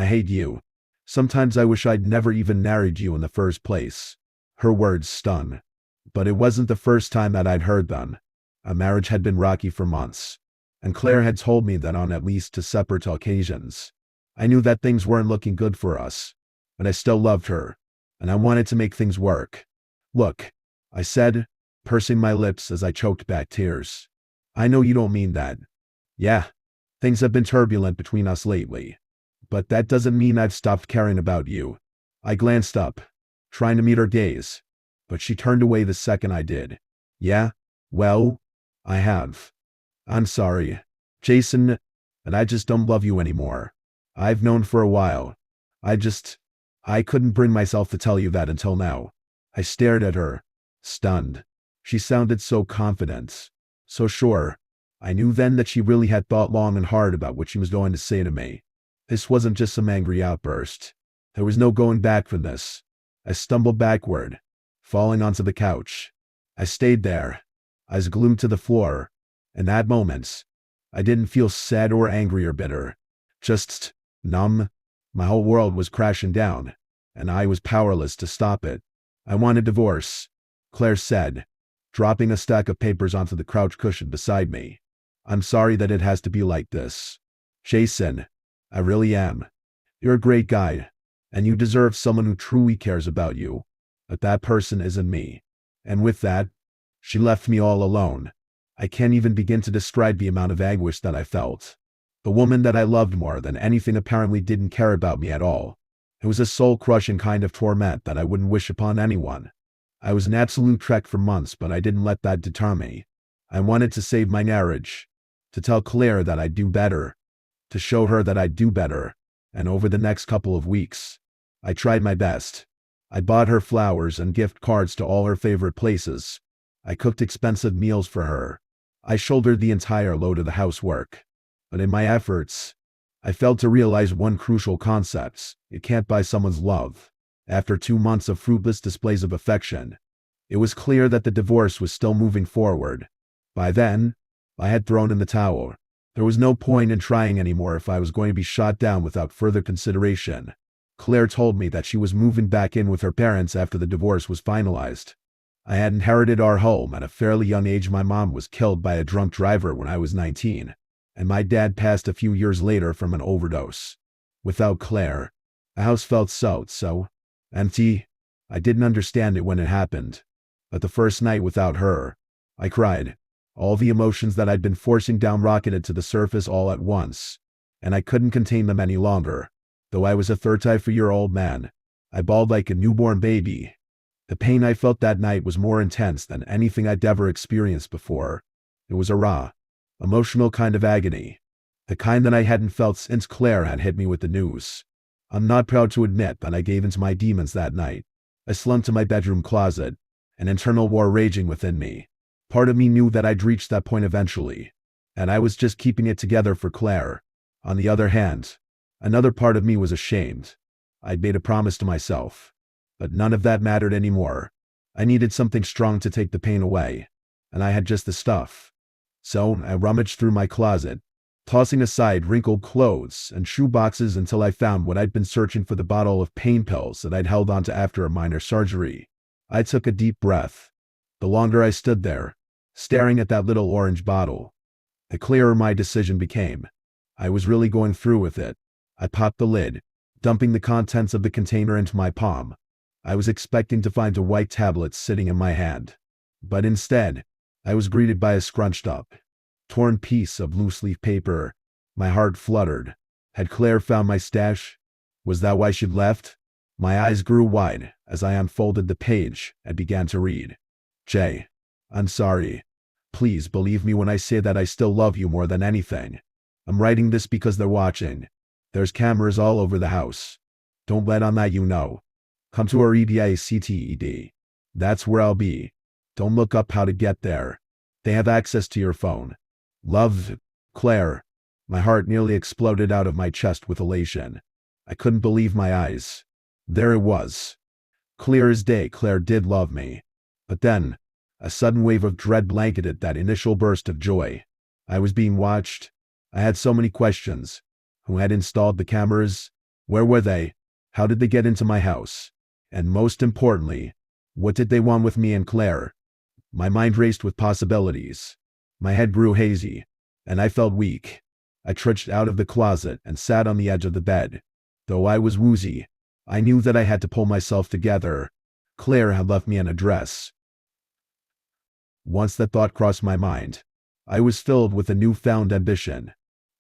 I hate you. Sometimes I wish I'd never even married you in the first place." Her words stung. But it wasn't the first time that I'd heard them. Our marriage had been rocky for months, and Claire had told me that on at least two separate occasions. I knew that things weren't looking good for us, but I still loved her, and I wanted to make things work. "Look," I said, pursing my lips as I choked back tears. "I know you don't mean that. Yeah, things have been turbulent between us lately, but that doesn't mean I've stopped caring about you." I glanced up, trying to meet her gaze, but she turned away the second I did. "Yeah, well, I have. I'm sorry, Jason, and I just don't love you anymore. I've known for a while. I couldn't bring myself to tell you that until now." I stared at her, stunned. She sounded so confident, so sure. I knew then that she really had thought long and hard about what she was going to say to me. This wasn't just some angry outburst. There was no going back from this. I stumbled backward, falling onto the couch. I stayed there, eyes glued to the floor. In that moment, I didn't feel sad or angry or bitter. Just numb. My whole world was crashing down, and I was powerless to stop it. "I want a divorce," Claire said, dropping a stack of papers onto the couch cushion beside me. "I'm sorry that it has to be like this. Jason, I really am. You're a great guy, and you deserve someone who truly cares about you. But that person isn't me." And with that, she left me all alone. I can't even begin to describe the amount of anguish that I felt. The woman that I loved more than anything apparently didn't care about me at all. It was a soul-crushing kind of torment that I wouldn't wish upon anyone. I was an absolute wreck for months, but I didn't let that deter me. I wanted to save my marriage, to tell Claire that I'd do better, to show her that I'd do better, and over the next couple of weeks, I tried my best. I bought her flowers and gift cards to all her favorite places. I cooked expensive meals for her. I shouldered the entire load of the housework. But in my efforts, I failed to realize one crucial concept: it can't buy someone's love. After 2 months of fruitless displays of affection, it was clear that the divorce was still moving forward. By then, I had thrown in the towel. There was no point in trying anymore if I was going to be shot down without further consideration. Claire told me that she was moving back in with her parents after the divorce was finalized. I had inherited our home at a fairly young age. My mom was killed by a drunk driver when I was 19, and my dad passed a few years later from an overdose. Without Claire, the house felt so empty. I didn't understand it when it happened, but the first night without her, I cried. All the emotions that I'd been forcing down rocketed to the surface all at once, and I couldn't contain them any longer. Though I was a 34-year-old man, I bawled like a newborn baby. The pain I felt that night was more intense than anything I'd ever experienced before. It was a raw, emotional kind of agony, the kind that I hadn't felt since Claire had hit me with the news. I'm not proud to admit that I gave into my demons that night. I slumped to my bedroom closet, an internal war raging within me. Part of me knew that I'd reach that point eventually, and I was just keeping it together for Claire. On the other hand, another part of me was ashamed. I'd made a promise to myself, but none of that mattered anymore. I needed something strong to take the pain away, and I had just the stuff. So I rummaged through my closet, tossing aside wrinkled clothes and shoe boxes until I found what I'd been searching for: the bottle of pain pills that I'd held onto after a minor surgery. I took a deep breath. The longer I stood there, staring at that little orange bottle, the clearer my decision became. I was really going through with it. I popped the lid, dumping the contents of the container into my palm. I was expecting to find a white tablet sitting in my hand, but instead, I was greeted by a scrunched up, torn piece of loose-leaf paper. My heart fluttered. Had Claire found my stash? Was that why she'd left? My eyes grew wide as I unfolded the page and began to read. "Jay, I'm sorry. Please believe me when I say that I still love you more than anything. I'm writing this because they're watching. There's cameras all over the house. Don't let on that you know. Come to our EBACTED. That's where I'll be. Don't look up how to get there. They have access to your phone. Love, Claire." My heart nearly exploded out of my chest with elation. I couldn't believe my eyes. There it was. Clear as day, Claire did love me. But then, a sudden wave of dread blanketed that initial burst of joy. I was being watched. I had so many questions. Who had installed the cameras? Where were they? How did they get into my house? And most importantly, what did they want with me and Claire? My mind raced with possibilities. My head grew hazy, and I felt weak. I trudged out of the closet and sat on the edge of the bed. Though I was woozy, I knew that I had to pull myself together. Claire had left me an address. Once that thought crossed my mind, I was filled with a newfound ambition.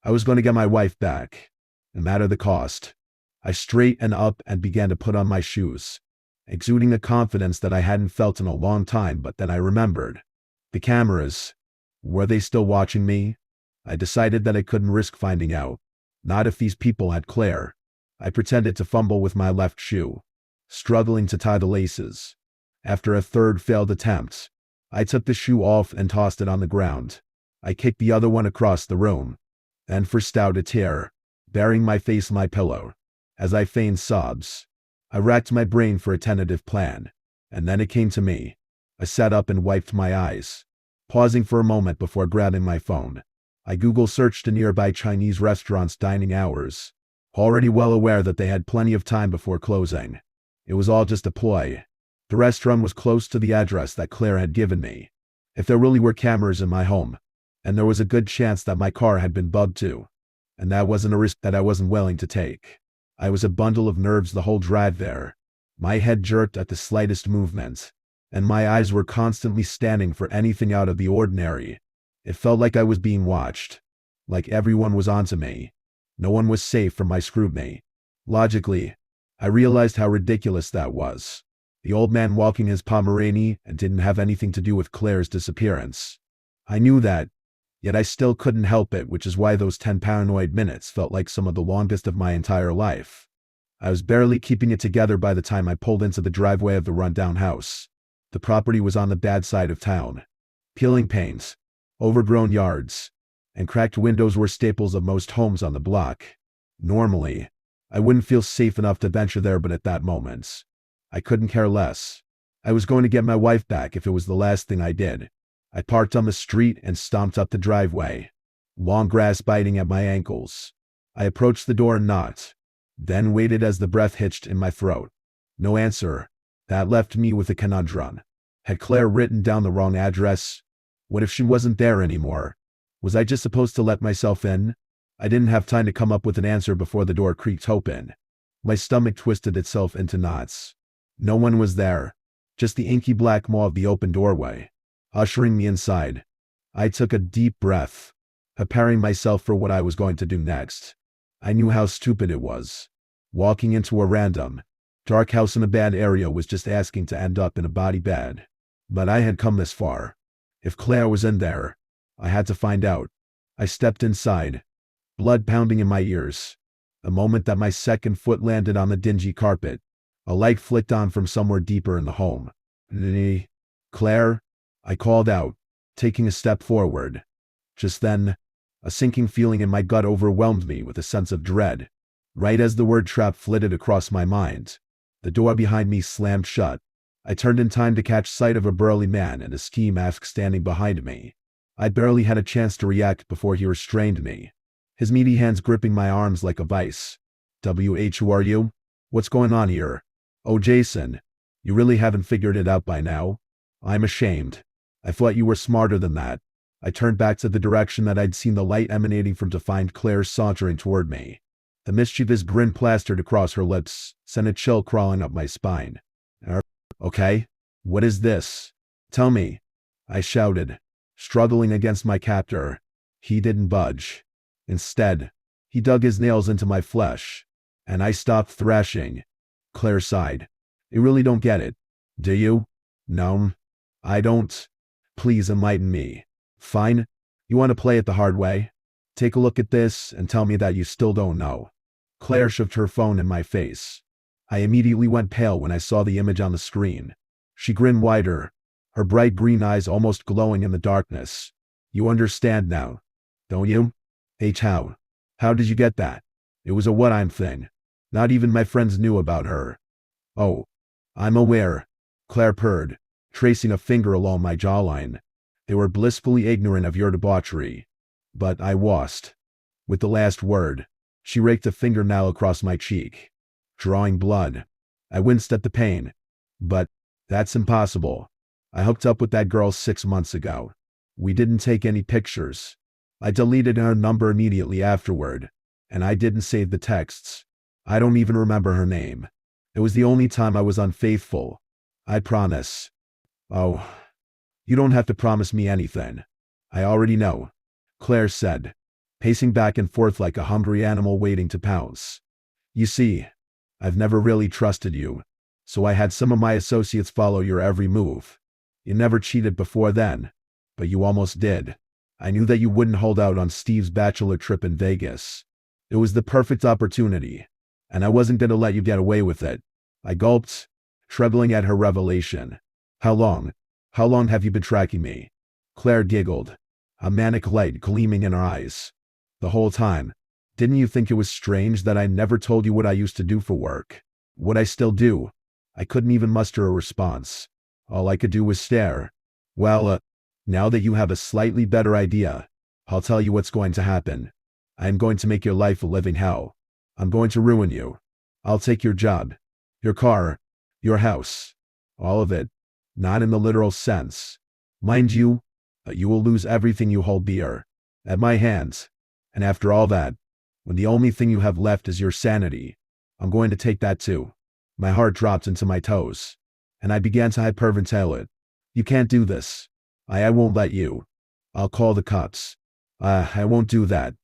I was going to get my wife back, no matter the cost. I straightened up and began to put on my shoes, exuding a confidence that I hadn't felt in a long time, but then I remembered. The cameras. Were they still watching me? I decided that I couldn't risk finding out. Not if these people had Claire. I pretended to fumble with my left shoe, struggling to tie the laces. After a third failed attempt, I took the shoe off and tossed it on the ground. I kicked the other one across the room, and forced out a tear, burying my face in my pillow. As I feigned sobs, I racked my brain for a tentative plan, and then it came to me. I sat up and wiped my eyes, pausing for a moment before grabbing my phone. I Google searched the nearby Chinese restaurant's dining hours, already well aware that they had plenty of time before closing. It was all just a ploy. The restaurant was close to the address that Claire had given me. If there really were cameras in my home, and there was a good chance that my car had been bugged too, and that wasn't a risk that I wasn't willing to take. I was a bundle of nerves the whole drive there. My head jerked at the slightest movement, and my eyes were constantly scanning for anything out of the ordinary. It felt like I was being watched, like everyone was onto me. No one was safe from my scrutiny. Logically, I realized how ridiculous that was. The old man walking his Pomeranian and didn't have anything to do with Claire's disappearance. I knew that, yet I still couldn't help it, which is why those 10 paranoid minutes felt like some of the longest of my entire life. I was barely keeping it together by the time I pulled into the driveway of the rundown house. The property was on the bad side of town. Peeling paint, overgrown yards, and cracked windows were staples of most homes on the block. Normally, I wouldn't feel safe enough to venture there, but at that moment, I couldn't care less. I was going to get my wife back if it was the last thing I did. I parked on the street and stomped up the driveway, long grass biting at my ankles. I approached the door and knocked, then waited as the breath hitched in my throat. No answer. That left me with a conundrum. Had Claire written down the wrong address? What if she wasn't there anymore? Was I just supposed to let myself in? I didn't have time to come up with an answer before the door creaked open. My stomach twisted itself into knots. No one was there, just the inky black maw of the open doorway, ushering me inside. I took a deep breath, preparing myself for what I was going to do next. I knew how stupid it was. Walking into a random, dark house in a bad area was just asking to end up in a body bag. But I had come this far. If Claire was in there, I had to find out. I stepped inside, blood pounding in my ears. The moment that my second foot landed on the dingy carpet, a light flicked on from somewhere deeper in the home. Claire? I called out, taking a step forward. Just then, a sinking feeling in my gut overwhelmed me with a sense of dread. Right as the word trap flitted across my mind, the door behind me slammed shut. I turned in time to catch sight of a burly man in a ski mask standing behind me. I barely had a chance to react before he restrained me, his meaty hands gripping my arms like a vice. Who are you? What's going on here? Oh, Jason, you really haven't figured it out by now? I'm ashamed. I thought you were smarter than that. I turned back to the direction that I'd seen the light emanating from to find Claire sauntering toward me. The mischievous grin plastered across her lips sent a chill crawling up my spine. Okay, what is this? Tell me, I shouted, struggling against my captor. He didn't budge. Instead, he dug his nails into my flesh, and I stopped thrashing. Claire sighed. You really don't get it, do you? No, I don't. Please enlighten me. Fine, you want to play it the hard way? Take a look at this and tell me that you still don't know. Claire shoved her phone in my face. I immediately went pale when I saw the image on the screen. She grinned wider, her bright green eyes almost glowing in the darkness. You understand now, don't you? How? How did you get that? It was a what-I'm thing. Not even my friends knew about her. Oh, I'm aware, Claire purred, tracing a finger along my jawline. They were blissfully ignorant of your debauchery. But I lost. With the last word, She raked a fingernail across my cheek, drawing blood. I winced at the pain. But that's impossible. I hooked up with that girl 6 months ago. We didn't take any pictures. I deleted her number immediately afterward, and I didn't save the texts. I don't even remember her name. It was the only time I was unfaithful. I promise. Oh, you don't have to promise me anything. I already know, Claire said, pacing back and forth like a hungry animal waiting to pounce. You see, I've never really trusted you, so I had some of my associates follow your every move. You never cheated before then, but you almost did. I knew that you wouldn't hold out on Steve's bachelor trip in Vegas. It was the perfect opportunity, and I wasn't going to let you get away with it. I gulped, trembling at her revelation. How long have you been tracking me? Claire giggled, a manic light gleaming in her eyes. The whole time. Didn't you think it was strange that I never told you what I used to do for work? What I still do? I couldn't even muster a response. All I could do was stare. Well, now that you have a slightly better idea, I'll tell you what's going to happen. I am going to make your life a living hell. I'm going to ruin you. I'll take your job, your car, your house, all of it. Not in the literal sense. Mind you, you will lose everything you hold dear, at my hands. And after all that, when the only thing you have left is your sanity, I'm going to take that too. My heart dropped into my toes, and I began to hyperventilate it. You can't do this. I won't let you. I'll call the cops. I won't do that.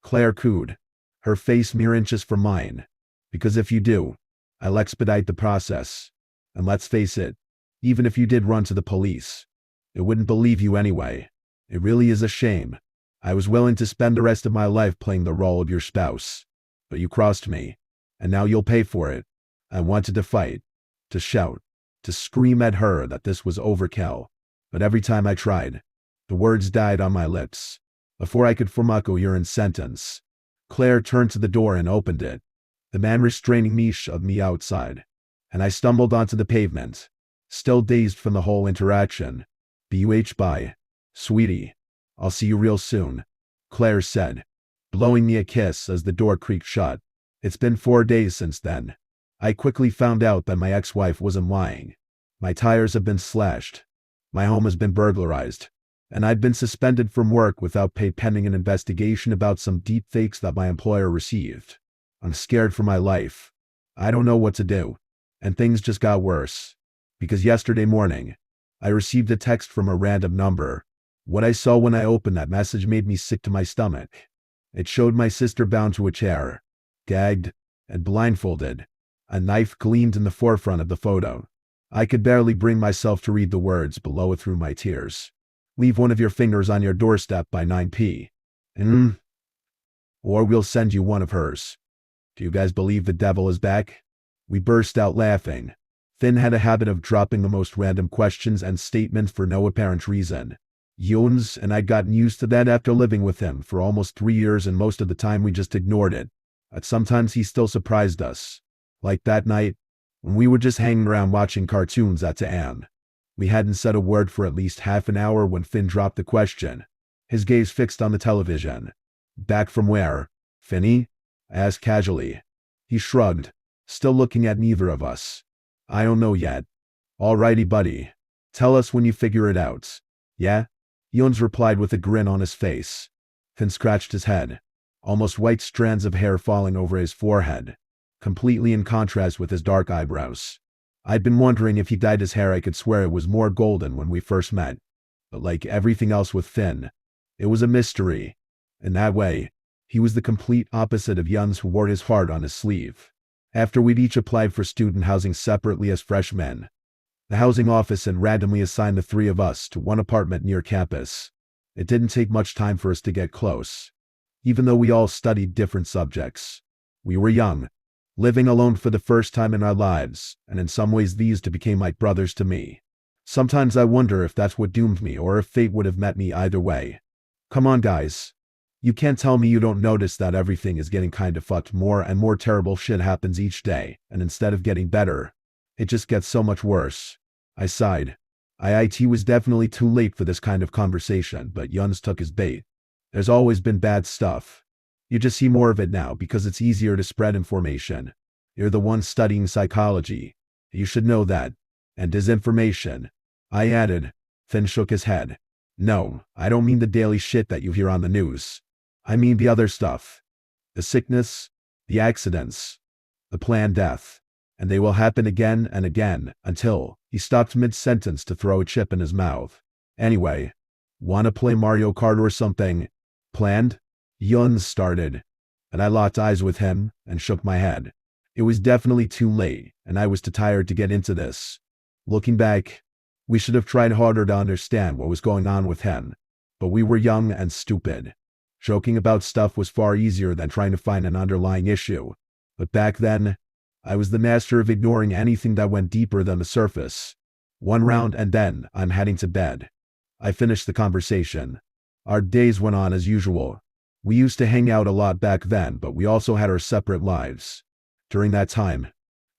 Claire cooed, her face mere inches from mine. Because if you do, I'll expedite the process. And let's face it, even if you did run to the police, it wouldn't believe you anyway. It really is a shame. I was willing to spend the rest of my life playing the role of your spouse. But you crossed me, and now you'll pay for it. I wanted to fight, to shout, to scream at her that this was overkill. But every time I tried, the words died on my lips. Before I could form a coherent sentence, Claire turned to the door and opened it. The man restraining me shoved me outside, and I stumbled onto the pavement, still dazed from the whole interaction. Bye, sweetie. I'll see you real soon, Claire said, blowing me a kiss as the door creaked shut. It's been 4 days since then. I quickly found out that my ex-wife wasn't lying. My tires have been slashed. My home has been burglarized. And I'd been suspended from work without pay pending an investigation about some deepfakes that my employer received. I'm scared for my life. I don't know what to do. And things just got worse. Because yesterday morning, I received a text from a random number. What I saw when I opened that message made me sick to my stomach. It showed my sister bound to a chair, gagged, and blindfolded. A knife gleamed in the forefront of the photo. I could barely bring myself to read the words below it through my tears. Leave one of your fingers on your doorstep by 9 p.m. Or we'll send you one of hers. Do you guys believe the devil is back? We burst out laughing. Finn had a habit of dropping the most random questions and statements for no apparent reason. Jones and I'd gotten used to that after living with him for almost 3 years, and most of the time we just ignored it. But sometimes he still surprised us. Like that night, when we were just hanging around watching cartoons at Anne. We hadn't said a word for at least half an hour when Finn dropped the question, his gaze fixed on the television. Back from where, Finny? I asked casually. He shrugged, still looking at neither of us. I don't know yet. Alrighty, buddy. Tell us when you figure it out. Yeah? Jones replied with a grin on his face. Finn scratched his head, almost white strands of hair falling over his forehead, completely in contrast with his dark eyebrows. I'd been wondering if he dyed his hair. I could swear it was more golden when we first met. But like everything else with Finn, it was a mystery. In that way, he was the complete opposite of Jones, who wore his heart on his sleeve. After we'd each applied for student housing separately as freshmen, the housing office had randomly assigned the 3 of us to one apartment near campus. It didn't take much time for us to get close. Even though we all studied different subjects, we were young, living alone for the first time in our lives, and in some ways these two became like brothers to me. Sometimes I wonder if that's what doomed me, or if fate would have met me either way. Come on, guys. You can't tell me you don't notice that everything is getting kind of fucked. More and more terrible shit happens each day, and instead of getting better, it just gets so much worse. I sighed. IIT was definitely too late for this kind of conversation, but Jones took his bait. There's always been bad stuff. You just see more of it now because it's easier to spread information. You're the one studying psychology. You should know that. And disinformation. I added. Finn shook his head. No, I don't mean the daily shit that you hear on the news. I mean the other stuff. The sickness, the accidents, the planned death. And they will happen again and again until he stopped mid-sentence to throw a chip in his mouth. Anyway, wanna play Mario Kart or something? Planned? Yun started, and I locked eyes with him and shook my head. It was definitely too late, and I was too tired to get into this. Looking back, we should have tried harder to understand what was going on with him, but we were young and stupid. Joking about stuff was far easier than trying to find an underlying issue, but back then, I was the master of ignoring anything that went deeper than the surface. One round and then I'm heading to bed. I finished the conversation. Our days went on as usual. We used to hang out a lot back then, but we also had our separate lives. During that time,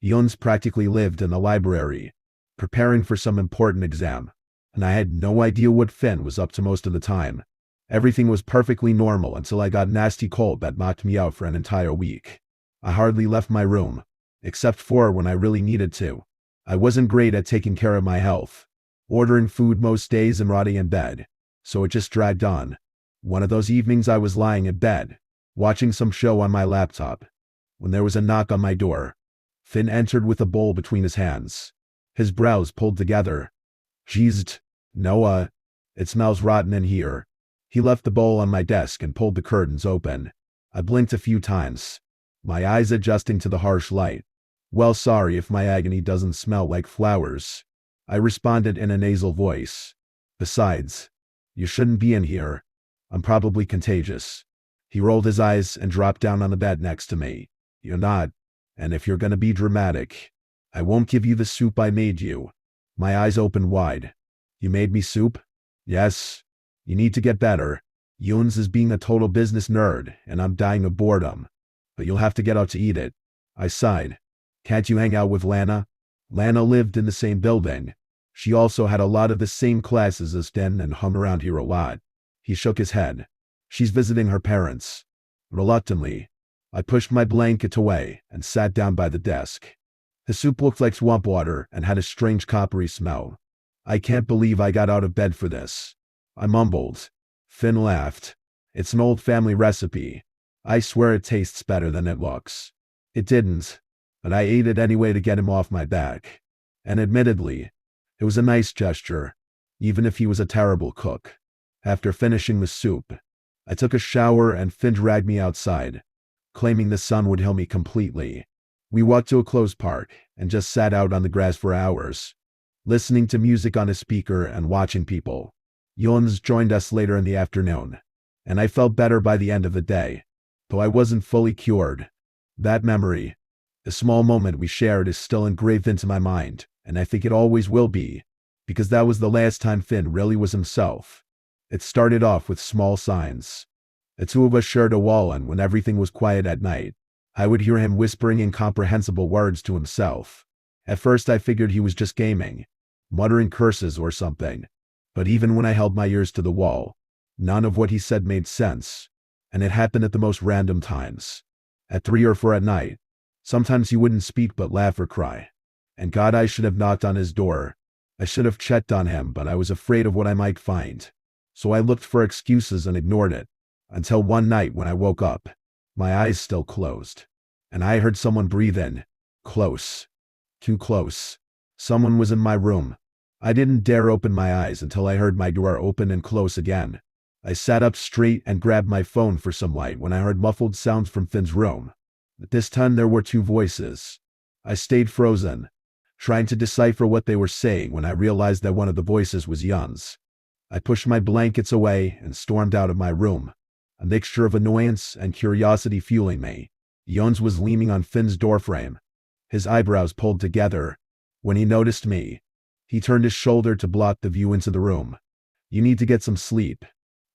Yuns practically lived in the library, preparing for some important exam, and I had no idea what Finn was up to most of the time. Everything was perfectly normal until I got a nasty cold that knocked me out for an entire week. I hardly left my room, except for when I really needed to. I wasn't great at taking care of my health, ordering food most days and rotting in bed, so it just dragged on. One of those evenings I was lying in bed, watching some show on my laptop, when there was a knock on my door. Finn entered with a bowl between his hands, his brows pulled together. Jeez, Noah, it smells rotten in here. He left the bowl on my desk and pulled the curtains open. I blinked a few times, my eyes adjusting to the harsh light. Well, sorry if my agony doesn't smell like flowers, I responded in a nasal voice. Besides, you shouldn't be in here. I'm probably contagious. He rolled his eyes and dropped down on the bed next to me. You're not, and if you're gonna be dramatic, I won't give you the soup I made you. My eyes opened wide. You made me soup? Yes. You need to get better. Yuns is being a total business nerd, and I'm dying of boredom. But you'll have to get out to eat it. I sighed. Can't you hang out with Lana? Lana lived in the same building. She also had a lot of the same classes as Den and hung around here a lot. He shook his head. She's visiting her parents. Reluctantly, I pushed my blanket away and sat down by the desk. The soup looked like swamp water and had a strange coppery smell. I can't believe I got out of bed for this. I mumbled. Finn laughed. It's an old family recipe. I swear it tastes better than it looks. It didn't, but I ate it anyway to get him off my back. And admittedly, it was a nice gesture, even if he was a terrible cook. After finishing the soup, I took a shower and Finn dragged me outside, claiming the sun would heal me completely. We walked to a closed park and just sat out on the grass for hours, listening to music on a speaker and watching people. Yuns joined us later in the afternoon, and I felt better by the end of the day, though I wasn't fully cured. That memory, the small moment we shared, is still engraved into my mind, and I think it always will be, because that was the last time Finn really was himself. It started off with small signs. The two of us shared a wall, and when everything was quiet at night, I would hear him whispering incomprehensible words to himself. At first I figured he was just gaming, muttering curses or something, but even when I held my ears to the wall, none of what he said made sense, and it happened at the most random times. At 3 or 4 at night, sometimes he wouldn't speak but laugh or cry. And God, I should have knocked on his door. I should have checked on him, but I was afraid of what I might find. So I looked for excuses and ignored it, until one night when I woke up, my eyes still closed, and I heard someone breathe in. Close. Too close. Someone was in my room. I didn't dare open my eyes until I heard my door open and close again. I sat up straight and grabbed my phone for some light when I heard muffled sounds from Finn's room. But this time there were 2 voices. I stayed frozen, trying to decipher what they were saying when I realized that one of the voices was Yun's. I pushed my blankets away and stormed out of my room, a mixture of annoyance and curiosity fueling me. Yun's was leaning on Finn's doorframe, his eyebrows pulled together. When he noticed me, he turned his shoulder to block the view into the room. You need to get some sleep.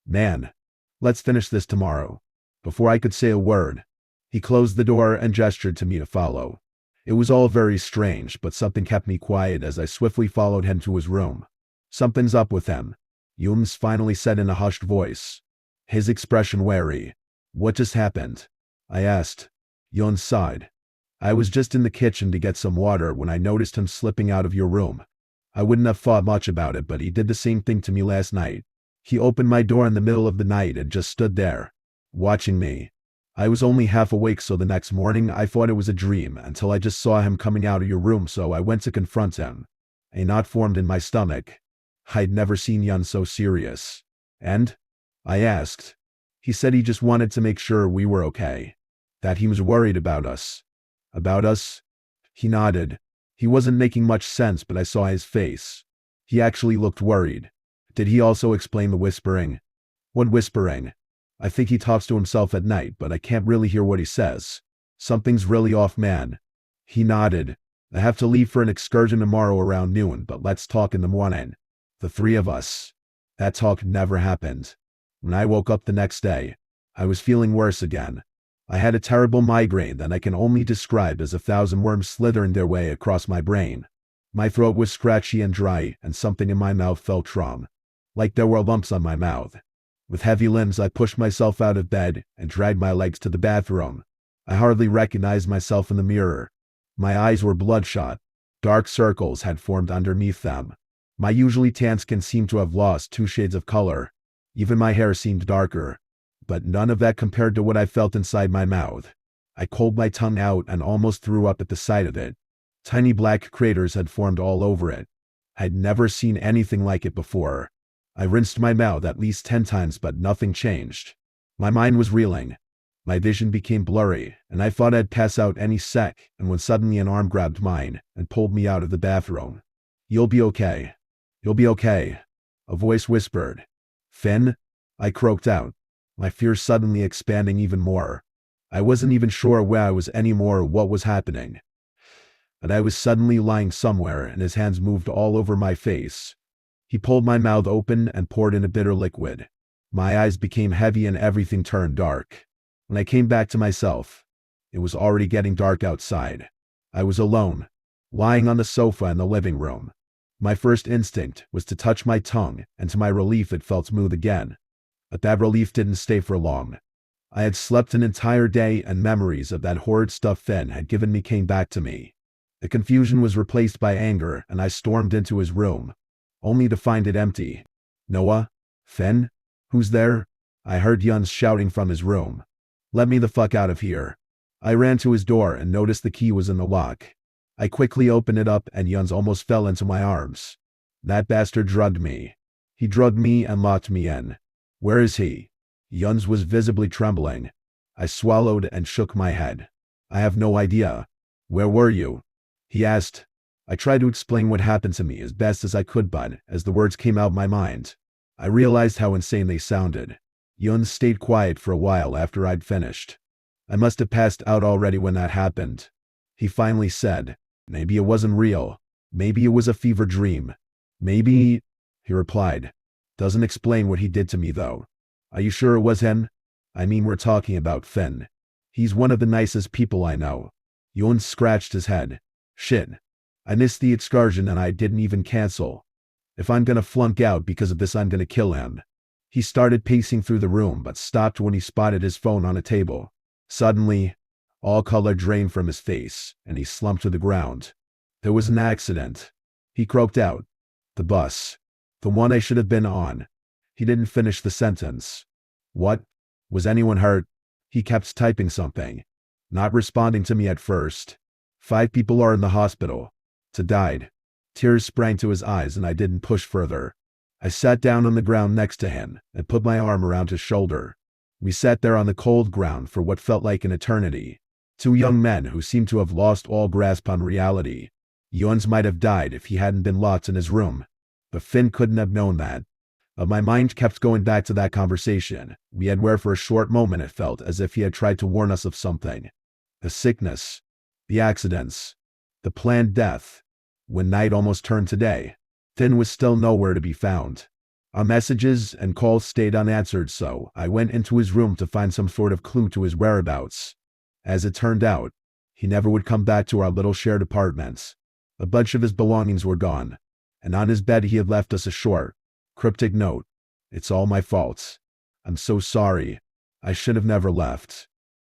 Man, let's finish this tomorrow. Before I could say a word, he closed the door and gestured to me to follow. It was all very strange, but something kept me quiet as I swiftly followed him to his room. Something's up with him, Yums finally said in a hushed voice, his expression wary. What just happened? I asked. Yun sighed. I was just in the kitchen to get some water when I noticed him slipping out of your room. I wouldn't have thought much about it, but he did the same thing to me last night. He opened my door in the middle of the night and just stood there, watching me. I was only half awake, so the next morning I thought it was a dream until I just saw him coming out of your room, so I went to confront him. A knot formed in my stomach. I'd never seen Yun so serious. And? I asked. He said he just wanted to make sure we were okay. That he was worried about us. About us? He nodded. He wasn't making much sense, but I saw his face. He actually looked worried. Did he also explain the whispering? What whispering? I think he talks to himself at night, but I can't really hear what he says. Something's really off, man. He nodded. I have to leave for an excursion tomorrow around noon, but let's talk in the morning. The three of us. That talk never happened. When I woke up the next day, I was feeling worse again. I had a terrible migraine that I can only describe as 1,000 worms slithering their way across my brain. My throat was scratchy and dry, and something in my mouth felt wrong. Like there were lumps on my mouth. With heavy limbs, I pushed myself out of bed and dragged my legs to the bathroom. I hardly recognized myself in the mirror. My eyes were bloodshot. Dark circles had formed underneath them. My usually tan skin seemed to have lost 2 shades of color. Even my hair seemed darker. But none of that compared to what I felt inside my mouth. I pulled my tongue out and almost threw up at the sight of it. Tiny black craters had formed all over it. I'd never seen anything like it before. I rinsed my mouth at least 10 times, but nothing changed. My mind was reeling. My vision became blurry, and I thought I'd pass out any sec, and when suddenly an arm grabbed mine and pulled me out of the bathroom. You'll be okay. You'll be okay. A voice whispered. Finn? I croaked out, my fears suddenly expanding even more. I wasn't even sure where I was anymore or what was happening. But I was suddenly lying somewhere, and his hands moved all over my face. He pulled my mouth open and poured in a bitter liquid. My eyes became heavy and everything turned dark. When I came back to myself, it was already getting dark outside. I was alone, lying on the sofa in the living room. My first instinct was to touch my tongue, and to my relief it felt smooth again. But that relief didn't stay for long. I had slept an entire day, and memories of that horrid stuff Finn had given me came back to me. The confusion was replaced by anger, and I stormed into his room, only to find it empty. Noah? Finn? Who's there? I heard Yun's shouting from his room. Let me the fuck out of here. I ran to his door and noticed the key was in the lock. I quickly opened it up, and Yun's almost fell into my arms. That bastard drugged me. He drugged me and locked me in. Where is he? Yun's was visibly trembling. I swallowed and shook my head. I have no idea. Where were you? He asked. I tried to explain what happened to me as best as I could, but as the words came out my mind, I realized how insane they sounded. Yun stayed quiet for a while after I'd finished. I must have passed out already when that happened. He finally said, maybe it wasn't real. Maybe it was a fever dream. Maybe, he replied. Doesn't explain what he did to me though. Are you sure it was him? I mean, we're talking about Finn. He's one of the nicest people I know. Yun scratched his head. Shit. I missed the excursion and I didn't even cancel. If I'm gonna flunk out because of this, I'm gonna kill him. He started pacing through the room but stopped when he spotted his phone on a table. Suddenly, all color drained from his face, and he slumped to the ground. There was an accident. He croaked out. The bus. The one I should have been on. He didn't finish the sentence. What? Was anyone hurt? He kept typing something, not responding to me at first. 5 people are in the hospital. 2 died. Tears sprang to his eyes and I didn't push further. I sat down on the ground next to him and put my arm around his shoulder. We sat there on the cold ground for what felt like an eternity. 2 young men who seemed to have lost all grasp on reality. Yuns might have died if he hadn't been locked in his room, but Finn couldn't have known that. But my mind kept going back to that conversation we had, where for a short moment it felt as if he had tried to warn us of something. The sickness, the accidents, the planned death. When night almost turned to day, Finn was still nowhere to be found. Our messages and calls stayed unanswered, so I went into his room to find some sort of clue to his whereabouts. As it turned out, he never would come back to our little shared apartments. A bunch of his belongings were gone, and on his bed he had left us a short, cryptic note. It's all my fault. I'm so sorry. I should have never left.